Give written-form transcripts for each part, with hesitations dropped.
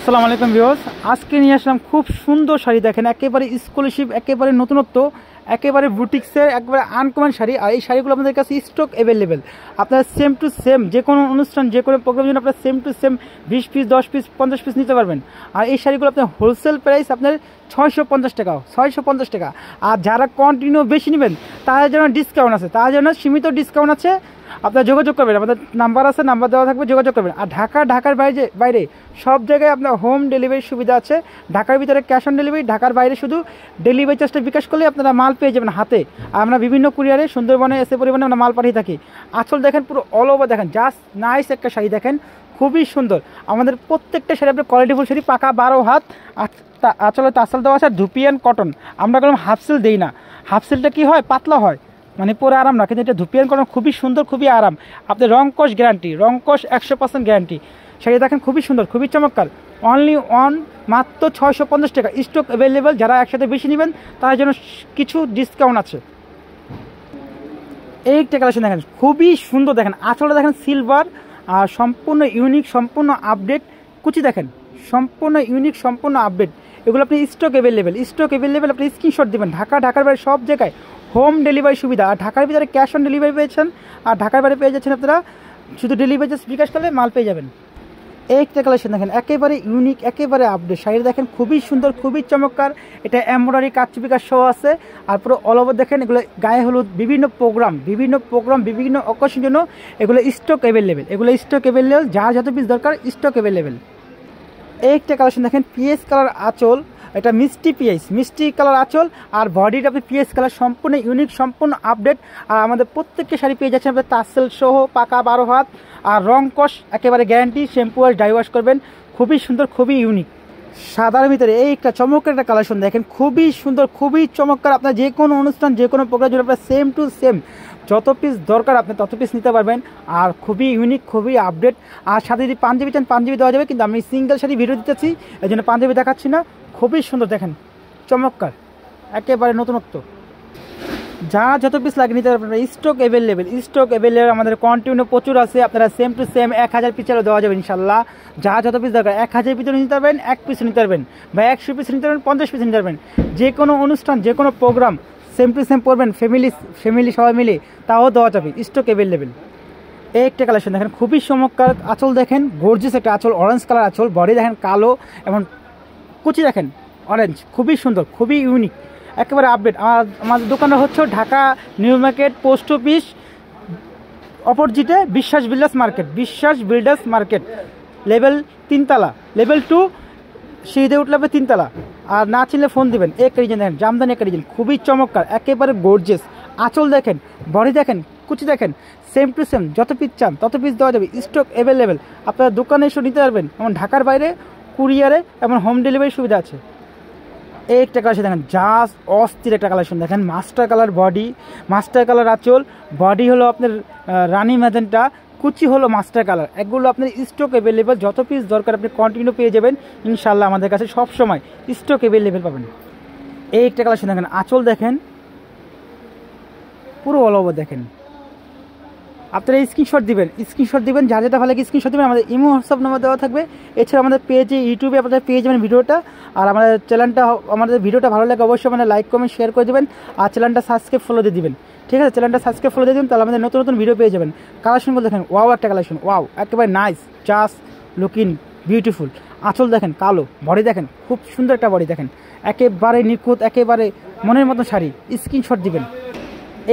আসসালামু আলাইকুম ভিউয়ার্স, আজকে নিয়ে আসলাম খুব সুন্দর শাড়ি। দেখেন একেবারে এক্সক্লুসিভ, একেবারে নতুনত্ব, একেবারে বুটিক্সের একেবারে আনকমন শাড়ি। আর এই শাড়িগুলো আপনাদের কাছে স্টক অ্যাভেলেবেল। আপনারা সেম টু সেম যে কোনো অনুষ্ঠান, যে কোনো প্রোগ্রামের জন্য আপনারা same to same 20 piece, 10 piece, 50 piece নিতে পারবেন। আর এই শাড়িগুলো আপনার হোলসেল প্রাইস আপনার 650 টাকা, 650 টাকা। আর যারা কন্টিনিউ বেশি নেবেন তাদের জন্য ডিসকাউন্ট আছে, তাদের জন্য সীমিত ডিসকাউন্ট আছে। আপনারা যোগাযোগ করবেন, আমাদের নাম্বার আছে, নাম্বার দেওয়া থাকবে, যোগাযোগ করবেন। আর ঢাকার বাইরে সব জায়গায় আপনার হোম ডেলিভারির সুবিধা আছে। ঢাকার ভিতরে ক্যাশ অন ডেলিভারি, ঢাকার বাইরে শুধু ডেলিভারি চার্জটা বিকাশ করলে আপনারা মাল পেয়ে যাবেন হাতে। আর আমরা বিভিন্ন কুরিয়ারে সুন্দরবনে এসে পরিমাণে আমরা মাল পাঠিয়ে থাকি। আঁচল দেখেন পুরো অল ওভার, দেখেন জাস্ট নাইস একটা শাড়ি, দেখেন খুবই সুন্দর। আমাদের প্রত্যেকটা শাড়ি আপনার কোয়ালিটিফুল শাড়ি, পাকা 12 হাত। আঁচলে তাসাল দেওয়া আছে ধুপিয়ান কটন। আমরা কোনো হাফসিল দিই না। হাফসিলটা কী হয়, পাতলা হয়, মানে পরে আরাম না, কিন্তু এটা ধুপিয়ান কটন খুবই সুন্দর, খুবই আরাম। আপনার রংকশ গ্যারান্টি, রংকশ 100% গ্যারান্টি। শাড়ি দেখেন খুবই সুন্দর, খুবই চমৎকার। অনলি মাত্র 650 টাকা, স্টক অ্যাভেলেবেল। যারা একসাথে বেশি নেবেন তাদের জন্য কিছু ডিসকাউন্ট আছে। এই একটা কালেকশন দেখেন খুবই সুন্দর, দেখেন আঁচলটা দেখেন সিলভার, আর সম্পূর্ণ ইউনিক, সম্পূর্ণ আপডেট। কুচি দেখেন সম্পূর্ণ ইউনিক, সম্পূর্ণ আপডেট। এগুলো আপনি স্টক অ্যাভেলেবেল, আপনি স্ক্রিনশট দেবেন। ঢাকার বাইরে সব জায়গায় হোম ডেলিভারি সুবিধা। আর ঢাকার ভিতরে ক্যাশ অন ডেলিভারি পেয়েছেন, আর ঢাকার বাইরে পেয়ে যাচ্ছেন আপনারা শুধু ডেলিভারি চার্জ বিকাশ করলে মাল পেয়ে যাবেন। এই একটা কালেকশন দেখেন একেবারে ইউনিক, একেবারে আপডেট। শাড়ি দেখেন খুবই সুন্দর, খুবই চমৎকার। এটা এমব্রয়ডারি কাজ শো আছে। আর পুরো অল ওভার দেখেন, এগুলো গায়ে হলুদ, বিভিন্ন প্রোগ্রাম, বিভিন্ন অকেশনের জন্য এগুলো স্টক অ্যাভেলেবেল। যার যত পিস দরকার স্টক অ্যাভেলেবেল। এই একটা কালেকশন দেখেন পিএস কালার আঁচল, এটা মিষ্টি কালার আঁচল। আর বডিটা আপনি পিএস কালার, সম্পূর্ণ ইউনিক, সম্পূর্ণ আপডেট। আর আমাদের প্রত্যেকটা শাড়ি পেয়ে যাচ্ছেন আপনার তাসেল সহ, পাকা 12 হাত। আর রং কষ একেবারে গ্যারান্টি, শ্যাম্পু আর ড্রাই ওয়াশ করবেন। খুবই সুন্দর, খুবই ইউনিক। সাদার ভিতরে এই একটা চমৎকার একটা কালেকশন দেখেন খুবই সুন্দর, খুবই চমৎকার। আপনার যে কোনো অনুষ্ঠান, যে কোনো প্রোগ্রামের জন্য আপনার সেম টু সেম যত পিস দরকার আপনি তত পিস নিতে পারবেন। আর খুবই ইউনিক, খুবই আপডেট। আর সাথে যদি পাঞ্জাবি চান পাঞ্জাবি দেওয়া যাবে, কিন্তু আমি সিঙ্গেল শাড়ি ভিডিও দিতেছি, এই জন্য পাঞ্জাবি দেখাচ্ছি না। খুবই সুন্দর, দেখেন চমৎকার, একেবারে নতুনত্ব। যা যত পিস লাগে নিতে পারবেন। স্টক অ্যাভেলেবেল, আমাদের কন্টিনিউ প্রচুর আছে। আপনারা সেম টু সেম 1000 পিস দেওয়া যাবে ইনশাল্লাহ। যা যত পিস দরকার 1000 পিস নিতে পারবেন, 1 পিস নিতে পারবেন, বা 100 পিস নিতে পারবেন, 50 পিস নিতে পারবেন। যে কোনো অনুষ্ঠান, যে কোনো প্রোগ্রাম সেম টু সেম পড়বেন, ফ্যামিলি সবাই মিলে, তাও দেওয়া যাবে। Stock available. এই একটা কালেকশন দেখেন খুবই চমৎকার। আঁচল দেখেন গর্জিয়াস একটা আঁচল, অরেঞ্জ কালার আঁচল। বডি দেখেন কালো, এবং কুচি দেখেন অরেঞ্জ, খুবই সুন্দর, খুবই ইউনিক, একেবারে আপডেট। আমাদের দোকানটা হচ্ছে Dhaka new market, post office অপোজিটে বিশ্বাস বিল্ডার্স মার্কেট, লেভেল 3 তলা, লেভেল 2 সিঁড়িতে উঠলে 3 তলা। আর না চিনলে ফোন দিবেন। এক রিজন দেখেন, জামদানি এক রিজন, খুবই চমৎকার, একেবারে গর্জিয়াস। আঁচল দেখেন, বডি দেখেন, কুচি দেখেন, সেম টু সেম যত পিস চান তত পিস দেওয়া যাবে। স্টক অ্যাভেলেবেল, আপনারা দোকানে এসে নিতে পারবেন। এবং ঢাকার বাইরে কুরিয়ারে এবং হোম ডেলিভারি সুবিধা আছে। এই একটা কালেকশন দেখেন জাস্ট অস্থির একটা কালেকশন দেখেন। Master colour body, master colour আঁচল। বডি হলো আপনার রানি ম্যাজেন্টা, কুচি হলো মাস্টার কালার। এগুলো আপনার স্টক অ্যাভেলেবেল, যত পিস দরকার আপনি কন্টিনিউ পেয়ে যাবেন ইনশাল্লাহ। আমাদের কাছে সবসময় স্টক অ্যাভেলেবেল পাবেন। এই একটা কালেকশন দেখেন, আঁচল দেখেন পুরো অল ওভার দেখেন। আপনারা স্ক্রিনশট দিবেন, যা যেটা ভালো লাগে স্ক্রিনশট দিবেন। আমাদের ইমো হোয়াটসঅ্যাপ নাম্বার দেওয়া থাকবে। এছাড়া আমাদের পেজে, ইউটিউবে আপনারা পেয়ে যাবেন ভিডিওটা। আর আমাদের চ্যানেলটা, আমাদের ভিডিওটা ভালো লাগে অবশ্যই মানে লাইক, কমেন্ট, শেয়ার করে দেবেন। আর চ্যানেলটা সাবস্ক্রাইব, ফলো দিয়ে দিবেন। ঠিক আছে, চ্যানেলটা সাবস্ক্রাইব, ফলো দিয়ে দিবেন, তাহলে আমাদের নতুন ভিডিও পেয়ে যাবেন। কালেকশনগুলো দেখেন, ওয়াও একটা কালেকশন, ওয়াও একেবারে নাইস, জাস্ট লুকিং বিউটিফুল। আঁচল দেখেন কালো, বডি দেখেন খুব সুন্দর একটা বডি দেখেন, একেবারে নিখুঁত, একেবারে মনের মতো শাড়ি। স্ক্রিনশট দিবেন।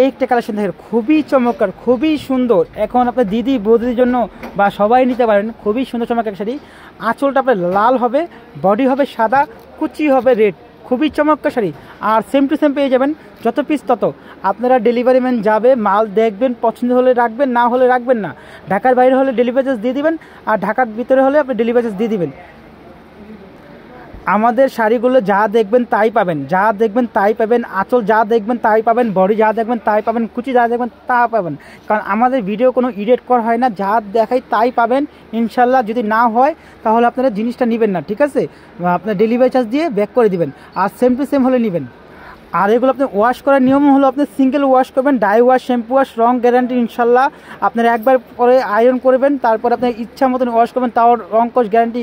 এই একটা কালেকশন দেখেন খুবই চমৎকার, খুবই সুন্দর। এখন আপনার দিদি বৌদির জন্য বা সবাই নিতে পারেন। খুবই সুন্দর চমৎকার শাড়ি। আঁচলটা আপনার লাল হবে, বডি হবে সাদা, কুচি হবে রেড, খুবই চমৎকার শাড়ি। আর সেম টু সেম পেয়ে যাবেন, যত পিস তত। আপনারা ডেলিভারি ম্যান যাবে, মাল দেখবেন, পছন্দ হলে রাখবেন, না হলে রাখবেন না। ঢাকার বাইরে হলে ডেলিভারি চার্জ দিয়ে দিবেন, আর ঢাকার ভিতরে হলে আপনি ডেলিভারি চার্জ দিয়ে দিবেন। আমাদের শাড়িগুলো যা দেখবেন তাই পাবেন, আঁচল যা দেখবেন তাই পাবেন, বডি যা দেখবেন তাই পাবেন, কুচি যা দেখবেন তা পাবেন। কারণ আমাদের ভিডিও কোনো এডিট করা হয় না, যা দেখাই তাই পাবেন ইনশাল্লাহ। যদি না হয় তাহলে আপনারা জিনিসটা নেবেন না, ঠিক আছে? আপনার ডেলিভারি চার্জ দিয়ে ব্যাক করে দিবেন, আর সেম টু সেম হলে নেবেন। আর এগুলো আপনি ওয়াশ করার নিয়ম হলো আপনি সিঙ্গেল ওয়াশ করবেন, ডাই ওয়াশ, শ্যাম্পু ওয়াশ, রং গ্যারান্টি ইনশাল্লাহ। আপনারা একবার পরে আয়রন করবেন, তারপর আপনার ইচ্ছা মতন ওয়াশ করবেন, তাও রং কস গ্যারান্টি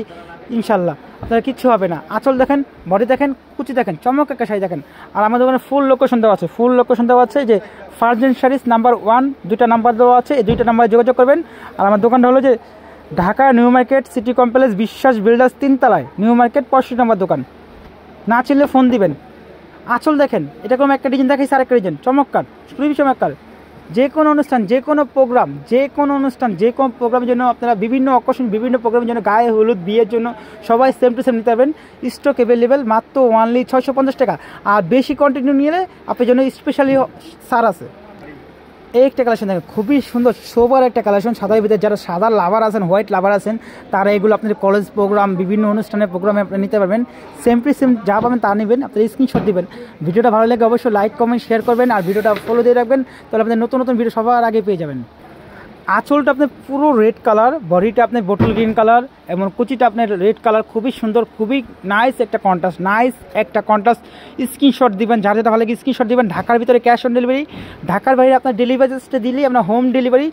ইনশাল্লাহ। আপনার কিচ্ছু হবে না। আঁচল দেখেন, বডি দেখেন, কুচি দেখেন, চমক একটা শাড়ি দেখেন। আর আমাদের ওখানে ফুল লোকেশন দেওয়া আছে, ফুল লোকেশন দেওয়া আছে যে ফারজান শাড়িস নাম্বার 1, 2টা নাম্বার দেওয়া আছে, এই 2টা নাম্বারে যোগাযোগ করবেন। আর আমার দোকানটা হলো যে Dhaka new market city complex বিশ্বাস বিল্ডার্স 3 তলায়, নিউ মার্কেট 65 নম্বর দোকান। না চিনলে ফোন দিবেন। আঁচল দেখেন, এটা কোনো একটা ডিজাইন দেখাইছে, আরেকটা ডিজাইন চমৎকার, খুবই চমৎকার। যে কোনো অনুষ্ঠান, যে কোনো প্রোগ্রাম, যে কোনো অনুষ্ঠান, যে কোনো প্রোগ্রামের জন্য আপনারা বিভিন্ন অকেশন, বিভিন্ন প্রোগ্রামের জন্য, গায়ে হলুদ, বিয়ের জন্য সবাই সেম টু সেম নিতে পারবেন। স্টক অ্যাভেলেবেল, মাত্র অনলি 650 টাকা। আর বেশি কন্টিনিউ নিলে আপনার জন্য স্পেশালি ছাড় আছে। এই একটা কালেকশন দেখেন, খুবই সুন্দর সোবার একটা কালেকশন। সাদার ভিতরে যারা সাদা লাভার আছেন, হোয়াইট লাভার আছেন, তারা এগুলো আপনার কলেজ প্রোগ্রাম, বিভিন্ন অনুষ্ঠানের প্রোগ্রামে আপনি নিতে পারবেন। সেম টু সেম যা পাবেন তা নেবেন, আপনার স্ক্রিনশট দিবেন। ভিডিওটা ভালো লাগে অবশ্যই লাইক কমেন্ট শেয়ার করবেন, আর ভিডিওটা ফলো দিয়ে রাখবেন, তাহলে আপনাদের নতুন নতুন ভিডিও সবার আগে পেয়ে যাবেন। আঁচলটা আপনার পুরো রেড কালার, বডিটা আপনার বোটল গ্রিন কালার, এবং কুচিটা আপনার রেড কালার, খুবই সুন্দর, খুবই নাইস একটা কন্ট্রাস্ট, নাইস একটা কন্ট্রাস্ট। স্ক্রিনশট দিবেন, যার যেটা ভালো লাগে স্ক্রিনশট দিবেন। ঢাকার ভিতরে ক্যাশ অন ডেলিভারি, ঢাকার বাইরে আপনার ডেলিভারি চার্জটা দিলেই আপনার হোম ডেলিভারি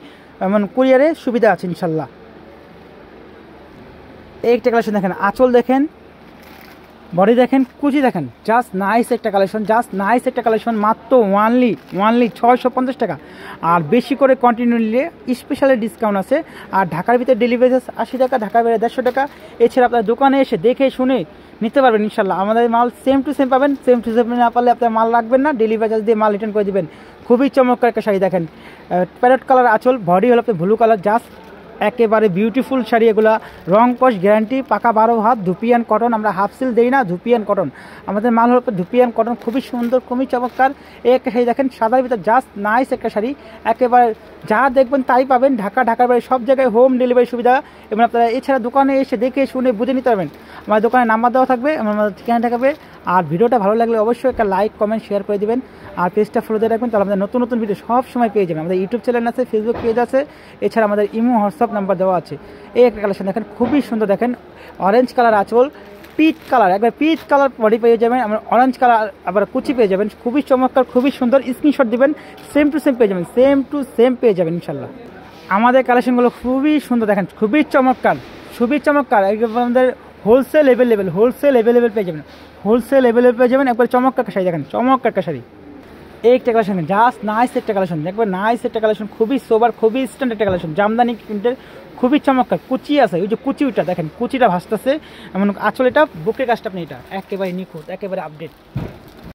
এমন কুরিয়ারে সুবিধা আছে ইনশাল্লাহ। এই একটা কালেকশন দেখেন, আঁচল দেখেন, বডি দেখেন, কুচি দেখেন, জাস্ট নাইস একটা কালেকশন, জাস্ট নাইস একটা কালেকশন। মাত্র ওয়ানলি 650 টাকা। আর বেশি করে কন্টিনিউ নিলে স্পেশালি ডিসকাউন্ট আছে। আর ঢাকার ভিতরে ডেলিভারি চার্জ 80 টাকা, ঢাকার বাইরে 150 টাকা। এছাড়া আপনার দোকানে এসে দেখে শুনে নিতে পারবেন ইনশাল্লাহ। আমাদের মাল সেম টু সেম পাবেন, সেম টু সেম না পারলে আপনার মাল রাখবেন না, ডেলিভারি চার্জ দিয়ে মাল রিটার্ন করে দেবেন। খুবই চমৎকার একটা শাড়ি দেখেন, প্যারেট কালার আঁচল, বডি হলো আপনার ব্লু কালার, জাস্ট একেবারে বিউটিফুল শাড়ি। এগুলা রং কস গ্যারান্টি, পাকা 12 হাত, ধুপিয়ান কটন। আমরা হাফ সিল দেই না, ধুপিয়ান কটন আমাদের মাল হলো ধুপিয়ান কটন, খুবই সুন্দর, খুবই চমৎকার। এই একটা শাড়ি দেখেন, সাদার ভিতর জাস্ট নাইস একটা শাড়ি, একেবারে যা দেখবেন তাই পাবেন। ঢাকার বাইরে সব জায়গায় হোম ডেলিভারি সুবিধা, এবং আপনারা এছাড়া দোকানে এসে দেখে শুনে বুঝে নিতে পারবেন। আমার দোকানে নাম্বার দেওয়া থাকবে, আমার ঠিকানা থাকবে। আর ভিডিওটা ভালো লাগলে অবশ্যই একটা লাইক কমেন্ট শেয়ার করে দিবেন, আর পেজটা ফলো দিয়ে রাখবেন, তাহলে আমাদের নতুন নতুন ভিডিও সব সময় পেয়ে যাবেন। আমাদের ইউটিউব চ্যানেল আছে, ফেসবুক পেজ আছে, এছাড়া আমাদের ইমো হোয়াটসঅ্যাপ নাম্বার দেওয়া আছে। এই একটা কালেকশন দেখেন, খুবই সুন্দর দেখেন, অরেঞ্জ কালার আঁচল, পিচ কালার, একবার পিচ কালার বডি পেয়ে যাবেন, আমরা অরেঞ্জ কালার আবার কুচি পেয়ে যাবেন। খুবই চমৎকার, খুবই সুন্দর, স্ক্রিনশট দিবেন, সেম টু সেম পেয়ে যাবেন, সেম টু সেম পেয়ে যাবেন ইনশাল্লাহ। আমাদের কালেকশনগুলো খুবই সুন্দর দেখেন, খুবই চমৎকার, খুবই চমৎকার। আমাদের হোলসেল অ্যাভেলেবেল পেয়ে যাবেন, হোলসেল অ্যাভেলেবেল পেয়ে যাবেন। একবার চমৎকার শাড়ি দেখেন, চমৎকার একটা শাড়ি। এই একটা কালেকশন জাস্ট নাইস একটা কালেকশন, একবার নাইস একটা কালেকশন, খুবই সোবার, খুবই স্ট্যান্ডার্ড একটা কালেকশন। জামদানি প্রিন্টের, খুবই চমৎকার। কুচি আছে, ওই যে কুচিটা দেখেন, কুচিটা ভাসতেছে, এমন আঁচল, এটা বুকের কাজটা আপনি, এটা একেবারে নিখুঁত, একেবারে আপডেট।